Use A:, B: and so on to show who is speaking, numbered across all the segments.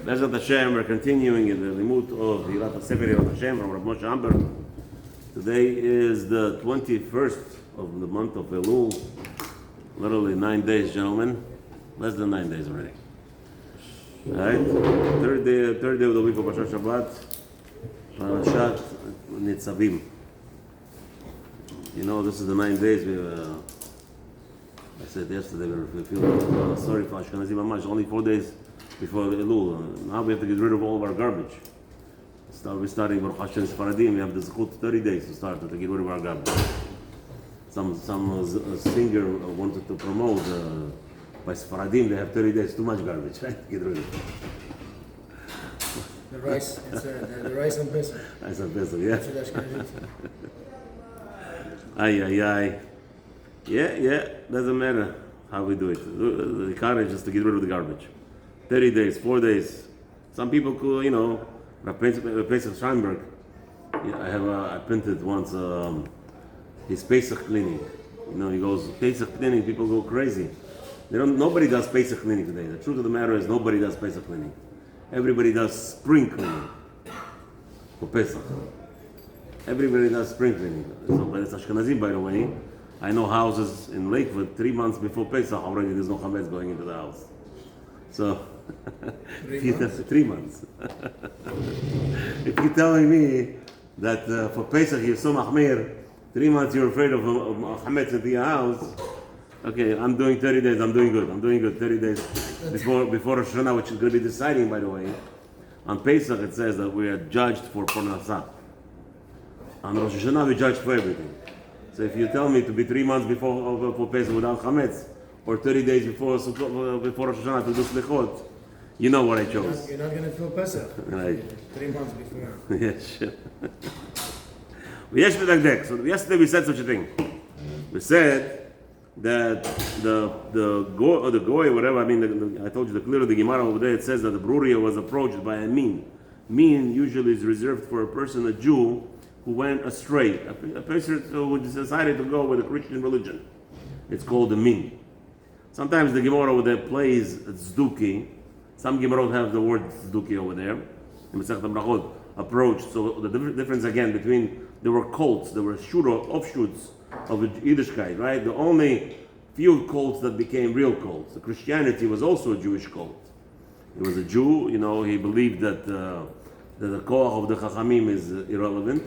A: Bezrat HaShem, we're continuing in the limut of Yirat HaShem from Rav Moshe Amber. Today is the 21st of the month of Elul. Literally 9 days, gentlemen. Less than 9 days already. Alright? Third day of the week of Rosh Shabbat. Parashat Nitzavim. You know, this is the 9 days I said yesterday, we feel sorry for Ashkenazi Mamash, only 4 days before Elul. Now we have to get rid of all of our garbage. We're starting Baruch Hashem Sfaradim, we have the zechut 30 days to start to get rid of our garbage. Some singer wanted to promote, by Sfaradim they have 30 days, too much garbage, right? Get rid of it.
B: The rice, the rice and peso.
A: Rice and peso, yeah. Ay. Yeah, doesn't matter how we do it. The courage is to get rid of the garbage. 30 days, 4 days. Some people could, you know, Pesach Steinberg, I printed once his Pesach cleaning. You know, he goes, Pesach cleaning, people go crazy. Nobody does Pesach cleaning today. The truth of the matter is nobody does Pesach cleaning. Everybody does spring cleaning for Pesach. Everybody does spring cleaning. So, but it's Ashkenazim, by the way. I know houses in Lakewood 3 months before Pesach already there's no chametz going into the house. So 3 months. If you're telling me that for Pesach you're so mahmir, 3 months you're afraid of chametz into your house. Okay, I'm doing 30 days. I'm doing good. 30 days before Rosh Hashanah, which is going to be deciding, by the way. On Pesach it says that we are judged for parnasah. On Rosh Hashanah we judge for everything. So if you tell me to be 3 months before Pesach without chametz, or 30 days before Rosh Hashanah to do slichot, you know what I chose.
B: You're not going to feel Pesach.
A: Right.
B: 3 months before.
A: Yes, sure. So yesterday we said such a thing. We said that the goy, whatever, I mean, I told you the clear of the Gemara over there, it says that the Bruria was approached by a min. Min usually is reserved for a person, a Jew, who went astray, a person who decided to go with a Christian religion. It's called a min. Sometimes the Gemara over there plays tzduki. Some Gemara have the word tzduki over there. In Masechet Brachot, approach. So the difference again between, there were cults, there were offshoots of Yiddishkeit, right? The only few cults that became real cults. The Christianity was also a Jewish cult. He was a Jew, you know, he believed that the koach of the Chachamim is irrelevant.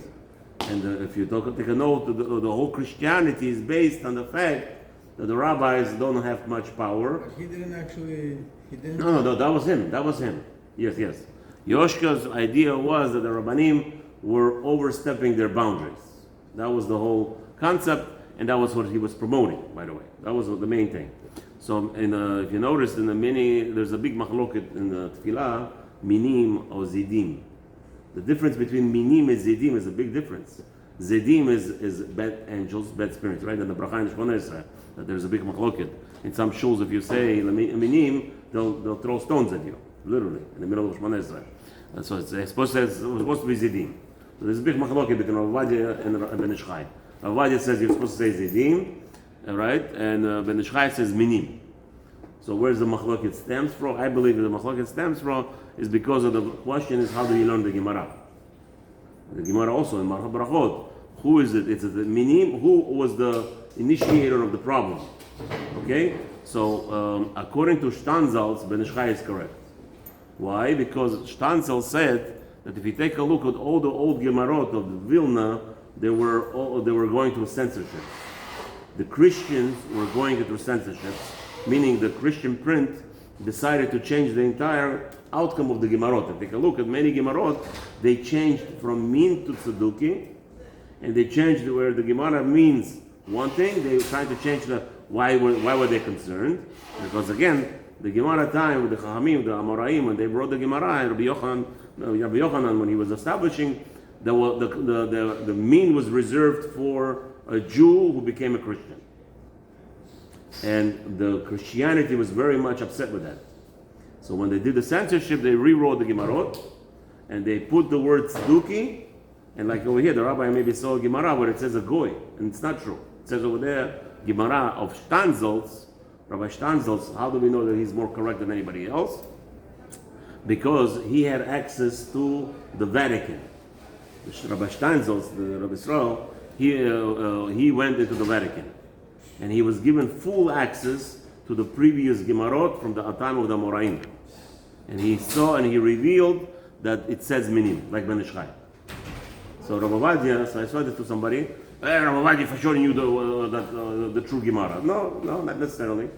A: And if you take a note, the whole Christianity is based on the fact that the rabbis don't have much power.
B: But he didn't.
A: No, that was him. Yes. Yoshka's idea was that the Rabbanim were overstepping their boundaries. That was the whole concept, and that was what he was promoting, by the way. That was the main thing. So, if you notice, there's a big machloket in the tefillah, minim or zidim. The difference between minim and zidim is a big difference. Zidim is bad angels, bad spirits, right? And the bracha in Shemona Esrei, that there's a big machloket. In some shuls, if you say minim, they'll throw stones at you, literally, in the middle of Shemona Esrei. And so it's supposed to be zidim. So there's a big machloket between Rav Ovadia and Ben Ish Chai. Rav Ovadia says you're supposed to say zidim, right? And Ben Ish Chai says minim. So where's the machloket stems from? I believe that the machloket stems from is because of the question is how do you learn the Gemara? The Gemara also in Marcha Brachot. Who is it? It's the minim. Who was the initiator of the problem? Okay? So according to Shtanzals, Ben Ish Chai is correct. Why? Because Shtanzal said that if you take a look at all the old Gemarot of Vilna, they were going through censorship. The Christians were going through censorship, meaning the Christian print decided to change the entire outcome of the Gemarot. And take a look at many Gemarot, they changed from min to tzeduki, and they changed where the Gemara means one thing, they tried to change why were they concerned? Because again, the Gemara time with the Chachamim, the Amoraim, when they brought the Gemara, and Rabbi Yochanan, when he was establishing, the min was reserved for a Jew who became a Christian. And the Christianity was very much upset with that. So when they did the censorship, they rewrote the Gemarot, and they put the word tzduki, and like over here, the rabbi maybe saw a Gemara where it says a goy, and it's not true. It says over there, Gemara of Shtanzels, Rabbi Shtanzels, how do we know that he's more correct than anybody else? because he had access to the Vatican. Rabbi Steinsaltz, the Rabbi Israel, he went into the Vatican, and he was given full access to the previous Gemarot from the time of the Amoraim. And he saw and he revealed that it says minim, like Ben Ish Chai. So Rabbi Ovadia, so I saw this to somebody, hey, Rabbi Ovadia for sure knew the true Gemara. No, not necessarily.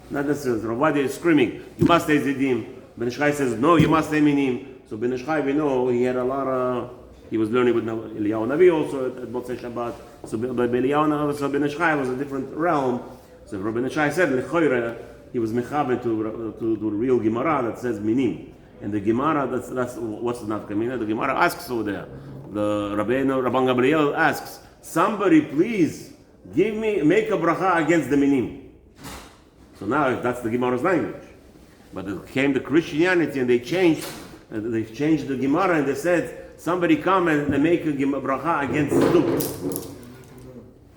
A: Not necessarily. Rabbi Ovadia is screaming, you must say Zidim. Ben Ish Chai says, no, you must say minim. So Ben Ish Chai, we know, he had a lot of, he was learning with Eliyahu Navi also at Motzei Shabbat. So Eliyahu Navi, so Ben Ish Chai was a different realm. So Rabbi Ben Ish Chai said, Lechoire, he was mechaber to the real Gemara that says minim. And the Gemara, that's what's the nafkamina. The Gemara asks over there. The Rabban Gabriel asks, somebody please make a bracha against the minim. So now that's the Gemara's language. But it came to Christianity and they changed the Gemara and they said, somebody come and make a bracha against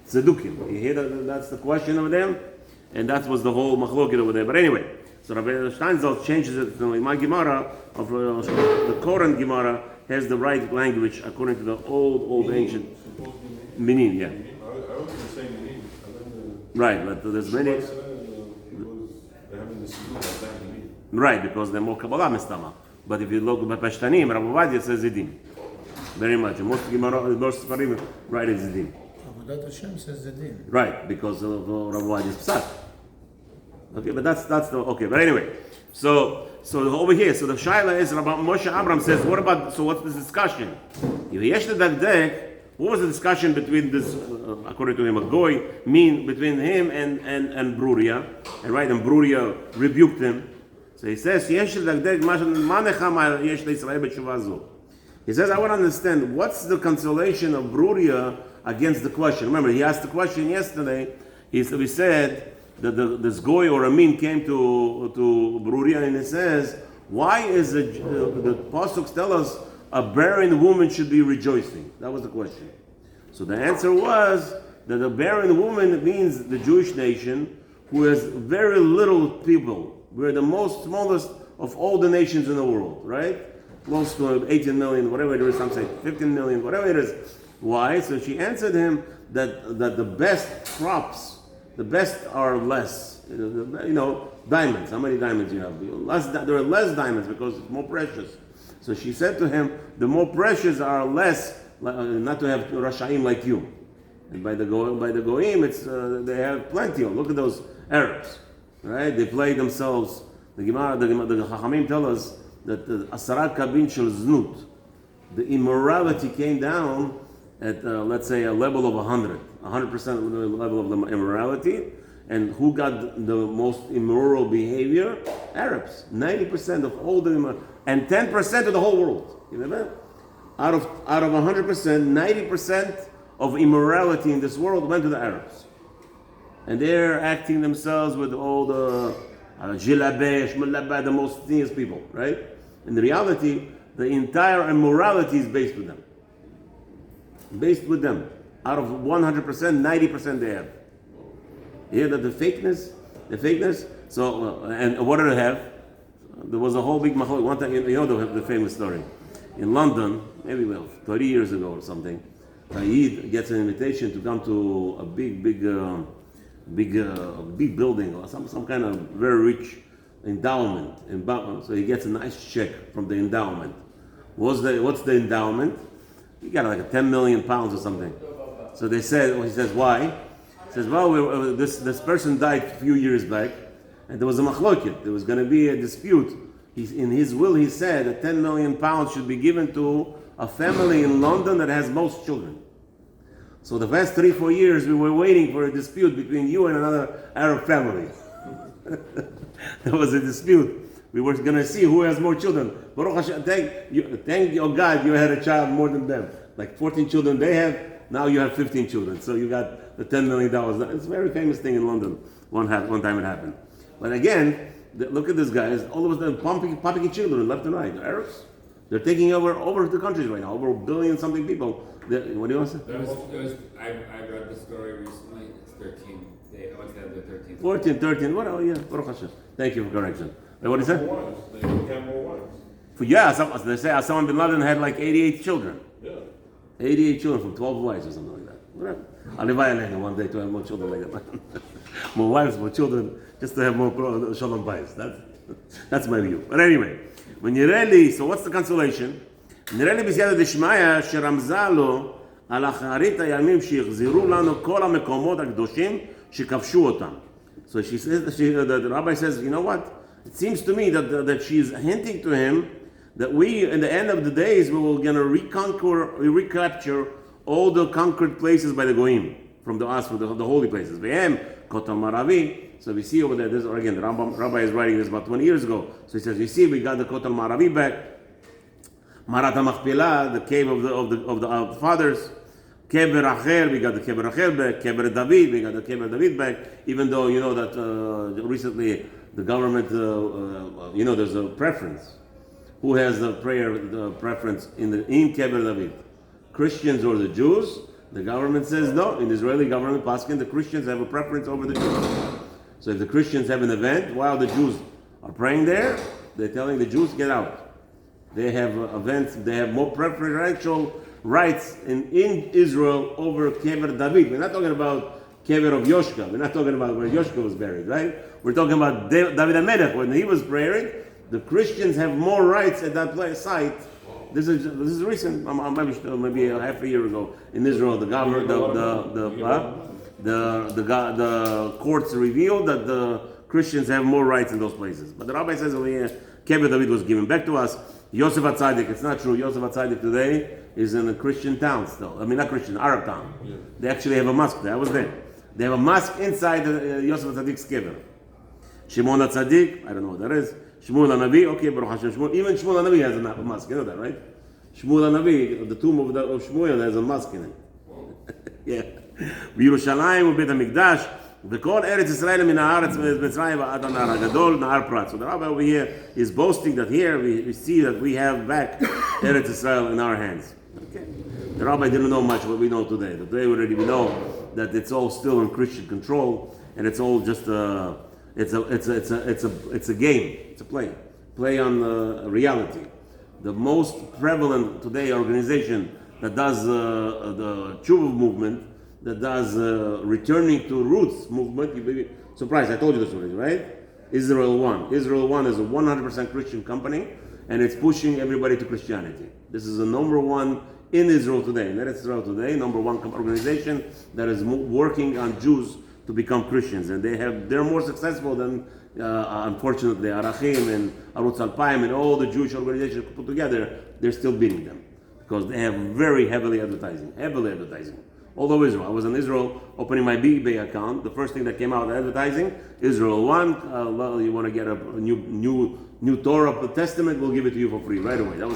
A: Tzedukkim. You hear that's the question over there? And that was the whole machloket over there. But anyway, so Rabbi Steinsaltz changes it to my Gemara, of the Koran Gemara has the right language according to the old ancient Minin, yeah.
C: I don't think the same Minin.
A: Right, but there's many.
C: They're having this
A: Right, because they're more Kabbalah Mistama. But if you look at Pashtanim, Rabbi Ovadia says Zidim. Very much. Most Gemara, most Farim write it Zidim.
B: Avodat Hashem says Zidim.
A: Right, because of Rabbi Ovadia's Psat. Okay, but that's the okay. But anyway, so over here, so the shaila is about Moshe Abram says, what about? So what's this discussion? What was the discussion between this, according to him, a goy between him and Bruria, and right, and Bruria rebuked him. So he says, he says, I want to understand what's the consolation of Bruria against the question. Remember, he asked the question yesterday. We said that this goy or Amin came to Bruria and he says, why is the Pasuk tell us a barren woman should be rejoicing? That was the question. So the answer was that a barren woman means the Jewish nation who has very little people. We're the smallest of all the nations in the world, right? Close to 18 million, whatever it is, some say 15 million, whatever it is. Why? So she answered him that the best crops, the best are less. Diamonds. How many diamonds you have? There are less diamonds because it's more precious. So she said to him, the more precious are less, not to have Rashaim like you. And by the Goyim, it's they have plenty of. Look at those Arabs, right? They play themselves. The Gemara, the Chachamim tell us that the Asarat Kabin Shel Znut, the immorality came down at let's say a level of 100% level of the immorality. And who got the most immoral behavior? Arabs. 90% of all the and 10% of the whole world. You know that? Out of 100%, 90% of immorality in this world went to the Arabs. And they're acting themselves with all the Jilabeh, Shmulabah, the most serious people, right? In reality, the entire immorality is based with them. Based with them. Out of 100%, 90% they have. You hear that the fakeness? So, and what did it have? There was a whole big machlok. One time, the famous story. In London, maybe 30 years ago or something, Yid gets an invitation to come to a big building or some kind of very rich endowment. So he gets a nice check from the endowment. What's the endowment? He got like 10 million pounds or something. So he says, why? He says, well, this person died a few years back, and there was a machloket. There was going to be a dispute. In his will, he said that 10 million pounds should be given to a family in London that has most children. So the past 3-4 years, we were waiting for a dispute between you and another Arab family. There was a dispute. We were going to see who has more children. Baruch Hashem, thank your God you had a child more than them. Like 14 children they have, now you have 15 children. So you got the $10 million. It's a very famous thing in London. One time it happened. But again, look at this guys. All of us are pumping children left and right. The Arabs, they're taking over the countries right now. Over 1 billion something people. What do you want to say?
D: I read the story recently. It's 13. I went to have the 13th.
A: 14, 13. What? Oh yeah, Baruch Hashem. Thank you for correction. What is that?
C: They have more wives.
A: Yeah, they say Osama bin Laden had like 88 children.
C: Yeah.
A: 88 children from 12 wives or something like that. Whatever. Alivai Aleichem, one day to have more children like that. More wives, more children, just to have more shalom bayis. That's my view. But anyway, when you really, so what's the consolation? נראה לי בסייעתא דשמיא שרמזה לו על אחרית הימים שיחזרו לנו כל המקומות הקדושים שכבשו אותם. So she says, the rabbi says, you know what? It seems to me that she's hinting to him that we, in the end of the days, we will gonna recapture all the conquered places by the goyim from the holy places. Ve'em kotel maravi. So we see over there. This again, the rabbi is writing this about 20 years ago. So he says, you see, we got the kotel maravi back. Marat HaMachpelah, the cave of the fathers. Kever Rachel, we got the Kever Rachel back. Kever David, we got the Kever David back. Even though you know that recently the government, there's a preference. Who has the preference in Kever David? Christians or the Jews? The government says no. In the Israeli government, Paskin, the Christians have a preference over the Jews. So if the Christians have an event while the Jews are praying there, they're telling the Jews get out. They have events. They have more preferential rights in Israel over Kever David. We're not talking about Kever of Yoshka. We're not talking about where Yoshka was buried, right? We're talking about David HaMelech. When he was praying, the Christians have more rights at that site. This is recent, maybe a half a year ago in Israel. The government, the courts revealed that the Christians have more rights in those places. But the rabbi says over here, Kever David was given back to us. Yosef HaTzadik, it's not true. Yosef HaTzadik today is in a Christian town still. I mean, not Christian, Arab town. Yeah. They actually have a mosque there. I was there. They have a mosque inside Yosef HaTzadik's kever. Shimon HaTzadik, I don't know what that is. Shmuel HaNavi, okay, Baruch Hashem Shmuel. Even Shmuel HaNavi has a mosque, you know that, right? Shmuel HaNavi, the tomb of Shmuel has a mosque in it. Yeah. בירושלים ובית המקדש וכל ארץ ישראל מן הארץ מצרים ועד הנהר הגדול, נהר פרת. So the rabbi over here is boasting that here we see that we have back Eretz Israel in our hands. Okay. The rabbi didn't know much what we know today. Today already we know that it's all still in Christian control and it's all just it's a game. It's a play on reality. The most prevalent today organization that does the Tshuva movement, that does returning to roots movement. You'll be surprised. I told you this already, right? Israel One. Israel One is a 100% Christian company, and it's pushing everybody to Christianity. This is the number one in Israel today, in Eretz Israel today, number one organization that is working on Jews to become Christians, and they're more successful than unfortunately Arachim and Arutz Alpayim and all the Jewish organizations put together. They're still beating them because they have very heavily advertising. All over Israel. I was in Israel opening my eBay account. The first thing that came out advertising, Israel One. You want to get a new Torah Testament? We'll give it to you for free right away. That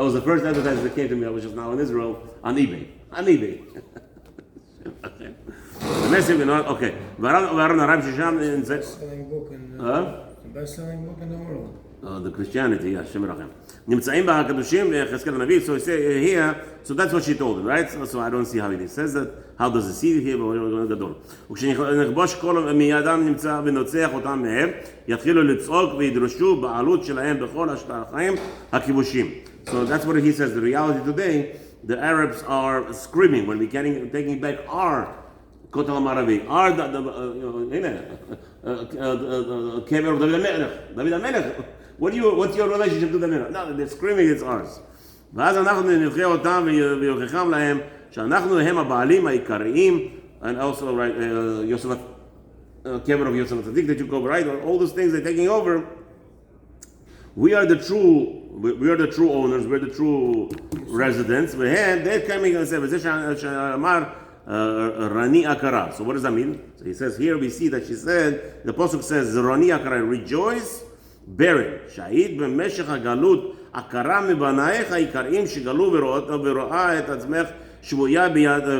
A: was the first advertisement that came to me. I was just now in Israel on eBay. Okay. The message, okay.
B: Best-selling book in the world.
A: The Christianity, HaShem Rachem. נמצאים בה הקדושים ויחזקאל הנביא. So here, so that's what she told him, right? So I don't see how it says that. How does it see it here? גדול. וכשנכבוש כל מידם נמצא ונוצח אותם מהם, יתחילו לצעוק וידרשו בעלות שלהם בכל השטחים הכיבושים. So that's what he says. The reality today, the Arabs are screaming when we're taking back our Kotel Maravi, our Kever of David HaMelech. What's your relationship to the Melech? No, they're screaming it's ours. ואז אנחנו נבכה אותם ויוכיחם להם שאנחנו הם הבעלים העיקריים, and also right, Kever of Yosef HaTzadik that you go right, all those things they're taking over. We are the true owners, we're the true residents. They're coming and say, Rani Akara. So what does that mean? So he says here we see that she said, the Pasuk says, Rani Akara, rejoice, bearing. Shahid b'meshech hagalut, akara מבנייך העיקריים שגלו ורואה את עצמך שבויה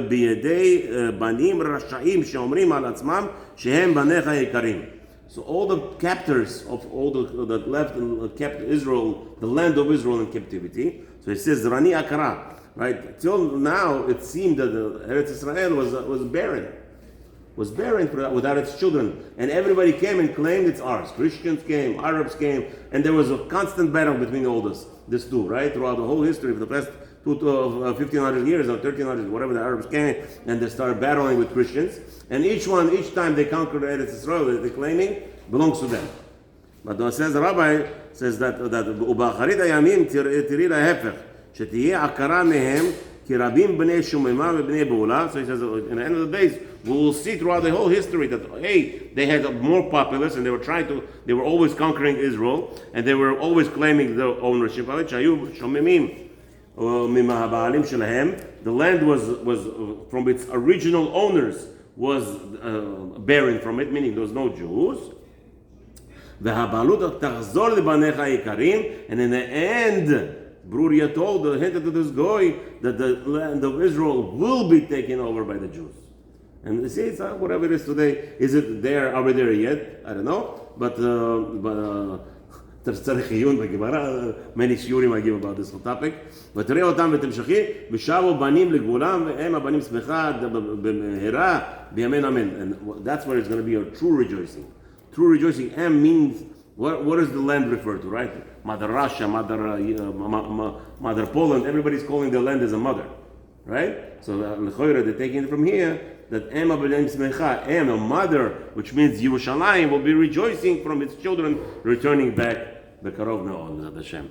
A: בידי בנים רשעים שאומרים על עצמם שהם בניך העיקריים. So all the captors of all that left and kept Israel, the land of Israel in captivity. So it says Rani Akara. Right? Till now, it seemed that the Eretz Israel was barren. was barren without its children. And everybody came and claimed it's ours. Christians came, Arabs came, and there was a constant battle between all this two, right? Throughout the whole history of the past 1500 years or 1300, whatever, the Arabs came and they started battling with Christians. And each time they conquered Eretz Israel, they're claiming belongs to them. But the rabbi says that ובאחרית הימים תראי להפך, שתהיה עקרה מהם כי רבים בני שוממה ובני בעולה. So he says, in the end of the days, we will see throughout the whole history that, hey, they had more populace and they were always conquering Israel and they were always claiming the ownership of it. שהיו שוממים מהבעלים שלהם. The land was from its original owners was barren from it, meaning there was no Jews. והבעלות תחזור לבניך היקרים, and in the end, Bruria hinted to this guy that the land of Israel will be taken over by the Jews. And you see, it's whatever it is today. Is it there? Are we there yet? I don't know. But צריך עיון בגמרא, many שיעורים I give about this whole topic. ותראה אותם ותמשכי, ושבו בנים לגבולם, והם הבנים שמחה במהרה בימינו אמן. And that's where it's going to be a true rejoicing. True rejoicing. Am means, what does the land refer to, right? Mother Russia, Mother Poland, everybody's calling the land as a mother, right? So they're taking it from here, that Em Abalim Smecha, Em, a mother, which means Yerushalayim, will be rejoicing from its children returning back the Karov Me'od, HaShem.